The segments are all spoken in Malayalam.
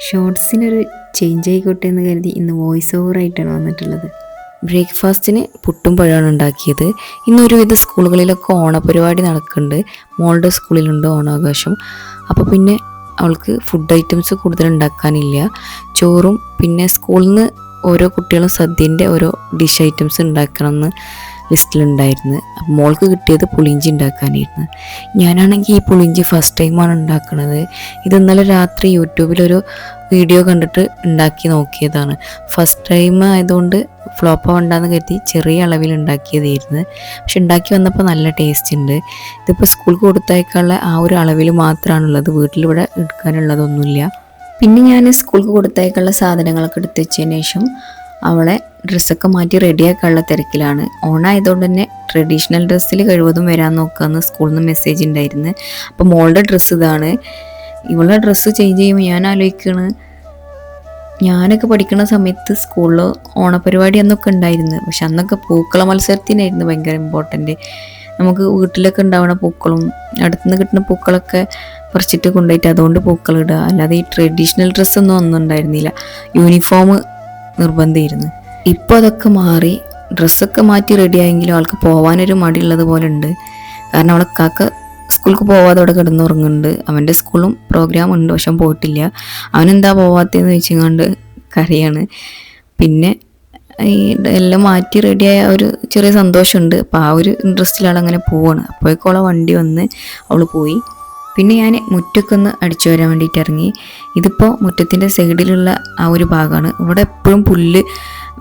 ഷോർട്സിനൊരു ചേഞ്ച് ആയിക്കോട്ടെ എന്ന് കരുതി ഇന്ന് വോയിസ് ഓവറായിട്ടാണ് വന്നിട്ടുള്ളത്. ബ്രേക്ക്ഫാസ്റ്റിന് പുട്ടും പഴമാണ് ഉണ്ടാക്കിയത്. ഇന്നൊരുവിധ സ്കൂളുകളിലൊക്കെ ഓണപരിപാടി നടക്കുന്നുണ്ട്. മോളുടെ സ്കൂളിലുണ്ട് ഓണാഘോഷം. അപ്പോൾ പിന്നെ അവൾക്ക് ഫുഡ് ഐറ്റംസ് കൂടുതൽ ഉണ്ടാക്കാനില്ല. ചോറും പിന്നെ സ്കൂളിൽ നിന്ന് ഓരോ കുട്ടികളും സദ്യൻ്റെ ഓരോ ഡിഷ് ഐറ്റംസ് ഉണ്ടാക്കണമെന്ന് ലിസ്റ്റിലുണ്ടായിരുന്നു. അപ്പം മോൾക്ക് കിട്ടിയത് പുളിയിഞ്ചി ഉണ്ടാക്കാനായിരുന്നു. ഞാനാണെങ്കിൽ ഈ പുളിയിഞ്ചി ഫസ്റ്റ് ടൈമാണ് ഉണ്ടാക്കുന്നത്. ഇത് ഇന്നലെ രാത്രി യൂട്യൂബിലൊരു വീഡിയോ കണ്ടിട്ട് ഉണ്ടാക്കി നോക്കിയതാണ്. ഫസ്റ്റ് ടൈം ആയതുകൊണ്ട് ഫ്ലോപ്പ് ആവണ്ടെന്ന് കരുതി ചെറിയ അളവിൽ ഉണ്ടാക്കിയതായിരുന്നു. പക്ഷെ ഉണ്ടാക്കി വന്നപ്പോൾ നല്ല ടേസ്റ്റ് ഉണ്ട്. ഇതിപ്പോൾ സ്കൂൾക്ക് കൊടുത്തയക്കാനുള്ള ആ ഒരു അളവിൽ മാത്രമാണുള്ളത്, വീട്ടിലിവിടെ എടുക്കാനുള്ളതൊന്നുമില്ല. പിന്നെ ഞാൻ സ്കൂൾക്ക് കൊടുത്തയക്കാനുള്ള സാധനങ്ങളൊക്കെ എടുത്ത് വെച്ചതിന് ശേഷം അവളെ ഡ്രസ്സൊക്കെ മാറ്റി റെഡിയാക്കാനുള്ള തിരക്കിലാണ്. ഓണായതുകൊണ്ട് തന്നെ ട്രഡീഷണൽ ഡ്രസ്സിൽ കഴിവതും വരാൻ നോക്കാമെന്ന് സ്കൂളിൽ നിന്ന് മെസ്സേജ് ഉണ്ടായിരുന്നു. അപ്പോൾ മോളുടെ ഡ്രസ്സ് ഇതാണ്. ഇവളുടെ ഡ്രസ്സ് ചേഞ്ച് ചെയ്യുമ്പോൾ ഞാൻ ആലോചിക്കുകയാണ്, ഞാനൊക്കെ പഠിക്കുന്ന സമയത്ത് സ്കൂളിൽ ഓണപരിപാടി അന്നൊക്കെ ഉണ്ടായിരുന്നു. പക്ഷെ അന്നൊക്കെ പൂക്കള മത്സരത്തിനായിരുന്നു ഭയങ്കര ഇമ്പോർട്ടൻ്റ്. നമുക്ക് വീട്ടിലൊക്കെ ഉണ്ടാവുന്ന പൂക്കളും അടുത്തുനിന്ന് കിട്ടുന്ന പൂക്കളൊക്കെ പറിച്ചിട്ട് കൊണ്ടുപോയിട്ട് അതുകൊണ്ട് പൂക്കളിടുക, അല്ലാതെ ഈ ട്രഡീഷണൽ ഡ്രസ്സൊന്നും ഉണ്ടായിരുന്നില്ല. യൂണിഫോം നിർബന്ധമായിരുന്നു. ഇപ്പോൾ അതൊക്കെ മാറി ഡ്രസ്സൊക്കെ മാറ്റി റെഡിയായെങ്കിലും ആൾക്ക് പോകാനൊരു മടിയുള്ളത് പോലെ ഉണ്ട്. കാരണം അവളെ കാക്ക സ്കൂൾക്ക് പോവാതെ അവിടെ കിടന്നുറങ്ങുന്നുണ്ട്. അവൻ്റെ സ്കൂളും പ്രോഗ്രാം ഉണ്ട്, പക്ഷെ പോയിട്ടില്ല. അവനെന്താ പോവാത്തതെന്ന് വെച്ചുകൊണ്ട് കരയാണ്. പിന്നെ ഈ എല്ലാം മാറ്റി റെഡിയായ ഒരു ചെറിയ സന്തോഷമുണ്ട്. അപ്പോൾ ആ ഒരു ഇൻട്രസ്റ്റിലാണ് അങ്ങനെ പോവാണ്. അപ്പോഴേക്കോളെ വണ്ടി വന്ന് അവൾ പോയി. പിന്നെ ഞാൻ മുറ്റൊക്കെ ഒന്ന് അടിച്ചു വരാൻ വേണ്ടിയിട്ട് ഇറങ്ങി. ഇതിപ്പോൾ മുറ്റത്തിൻ്റെ സൈഡിലുള്ള ആ ഒരു ഭാഗമാണ്. ഇവിടെ എപ്പോഴും പുല്ല്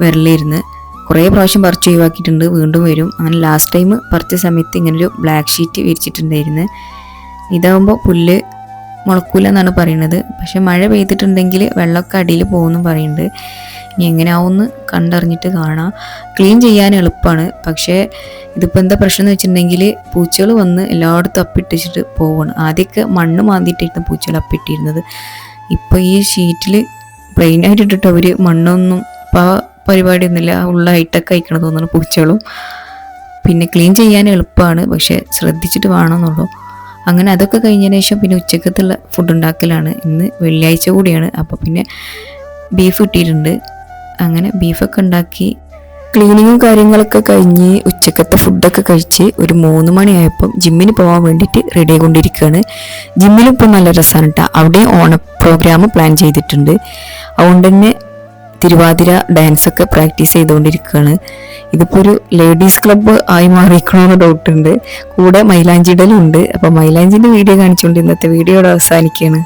വരലായിരുന്നു. കുറേ പ്രാവശ്യം പറിച്ച് ഒഴിവാക്കിയിട്ടുണ്ട്, വീണ്ടും വരും. അങ്ങനെ ലാസ്റ്റ് ടൈം പറിച്ച സമയത്ത് ഇങ്ങനൊരു ബ്ലാക്ക് ഷീറ്റ് വിരിച്ചിട്ടുണ്ടായിരുന്നു. ഇതാകുമ്പോൾ പുല്ല് മുളക്കൂല എന്നാണ് പറയുന്നത്. പക്ഷെ മഴ പെയ്തിട്ടുണ്ടെങ്കിൽ വെള്ളമൊക്കെ അടിയിൽ പോകുമെന്നും പറയുന്നുണ്ട്. ഇനി എങ്ങനെയാവുമെന്ന് കണ്ടറിഞ്ഞിട്ട് കാണാം. ക്ലീൻ ചെയ്യാൻ എളുപ്പമാണ്. പക്ഷേ ഇതിപ്പോൾ എന്താ പ്രശ്നം എന്ന് വെച്ചിട്ടുണ്ടെങ്കിൽ പൂച്ചകൾ വന്ന് എല്ലായിടത്തും അപ്പിട്ടിച്ചിട്ട് പോവുകയാണ്. ആദ്യമൊക്കെ മണ്ണ് മാന്തിയിട്ടായിരുന്നു പൂച്ചകൾ അപ്പിട്ടിരുന്നത്. ഇപ്പോൾ ഈ ഷീറ്റിൽ പ്ലെയിനായിട്ട് ഇട്ടിട്ട് അവർ മണ്ണൊന്നും ഇപ്പോൾ പരിപാടിയൊന്നുമില്ല, ഉള്ള ഹൈടെക് അയക്കണം തോന്നുന്നു പൂച്ചകളും. പിന്നെ ക്ലീൻ ചെയ്യാൻ എളുപ്പമാണ്, പക്ഷേ ശ്രദ്ധിച്ചിട്ട് വേണമെന്നുള്ളൂ. അങ്ങനെ അതൊക്കെ കഴിഞ്ഞതിന് ശേഷം പിന്നെ ഉച്ചക്കത്തുള്ള ഫുഡ് ഉണ്ടാക്കലാണ്. ഇന്ന് വെള്ളിയാഴ്ച കൂടിയാണ്. അപ്പോൾ പിന്നെ ബീഫ് കിട്ടിയിട്ടുണ്ട്. അങ്ങനെ ബീഫൊക്കെ ഉണ്ടാക്കി ക്ലീനിങ്ങും കാര്യങ്ങളൊക്കെ കഴിഞ്ഞ് ഉച്ചക്കത്തെ ഫുഡൊക്കെ കഴിച്ച് ഒരു 3 മണിയായപ്പം ജിമ്മിന് പോകാൻ വേണ്ടിയിട്ട് റെഡി ആയിക്കൊണ്ടിരിക്കുകയാണ്. ജിമ്മിലും ഇപ്പം നല്ല രസമാണ് കേട്ടോ. അവിടെയും ഓണ പ്രോഗ്രാം പ്ലാൻ ചെയ്തിട്ടുണ്ട്. അതുകൊണ്ട് തന്നെ തിരുവാതിര ഡാൻസൊക്കെ പ്രാക്ടീസ് ചെയ്തുകൊണ്ടിരിക്കുകയാണ്. ഇതിപ്പോൾ ഒരു ലേഡീസ് ക്ലബ്ബ് ആയി മാറിയിരിക്കണമെന്ന് ഡൗട്ടുണ്ട്. കൂടെ മൈലാഞ്ചിടലും ഉണ്ട്. അപ്പോൾ മൈലാഞ്ചിൻ്റെ വീഡിയോ കാണിച്ചുകൊണ്ട് ഇന്നത്തെ വീഡിയോയുടെ അവസാനിക്കുകയാണ്.